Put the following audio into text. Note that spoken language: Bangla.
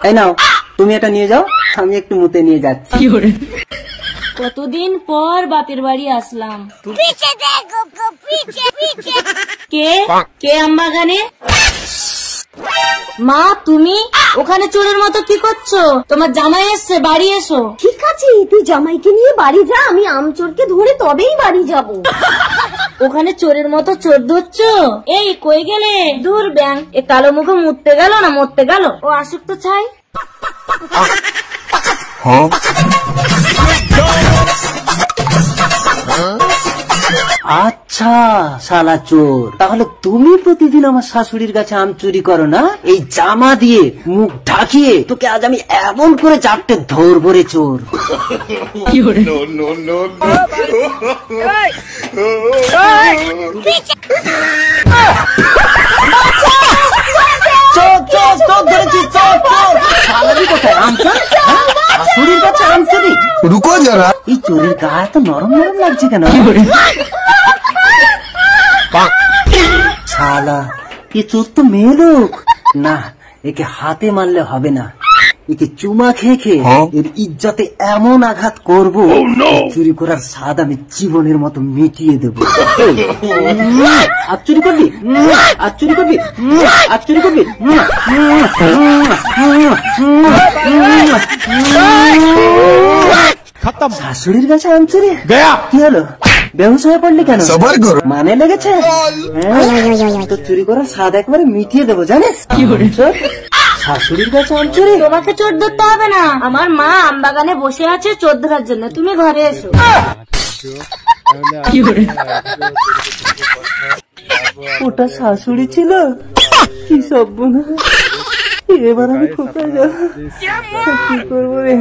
এই নাও তুমি এটা নিয়ে যাও, আমি একটু মুতে নিয়ে যাচ্ছি। কতদিন পর বাপের বাড়ি আসলাম। কে কে আমবাগানে? মা তুমি ওখানে চোরের মতো কি করছো? তোমার জামাই এসছে, বাড়ি এসো। ঠিক আছে, তুই জামাইকে নিয়ে বাড়ি যা, আমি আমচোরকে ধরে তবেই বাড়ি যাব। ওখানে চোরের মতো চোর ধরছো? এই কই গেলে? দূর ব্যাং, এ কালো মুখে মুততে গেল না মরতে গেল? ও আসুক তো চাই। আচ্ছা শালা চোর, তাহলে তুমি প্রতিদিন আমার শাশুড়ির কাছে আম চুরি করো না? এই জামা দিয়ে মুখ ঢাকিয়ে তোকে আজ আমি এমন করে চারটে ধরবো রে চোর। শাশুড়ির কাছে আম চুরি? রুকো যারা, এই চোরের গায়ে তো নরম নরম লাগছে কেন? শালা এ চোর তো মেয়ে লোক না, একে হাতে মারলে হবে না, একে চুমা খেয়ে খেয়ে এর ইজ্জতে এমন আঘাত করবো, চুরি করার স্বাদ আমি জীবনের মতো মিটিয়ে দেবো। আর চুরি করবি, আর চুরি করবি, আর চুরি করবি। শাশুড়ির কাছে আম চুরি? কি হলো, বেহুশ হয়ে পড়লি কেন? মানে লেগেছে? তো চুরি করার স্বাদ একবারে মিটিয়ে দেবো জানিস। শাশুড়ির কাছে আম চুরি? তোমাকে চোর ধরতে হবে না, আমার মা আমবাগানে বসে আছে চোর ধরার জন্য, তুমি ঘরে এসো। ওটা শাশুড়ি ছিল? কি সব বোনা, এবার আমি কোথায় যাবো, কি করবো রে?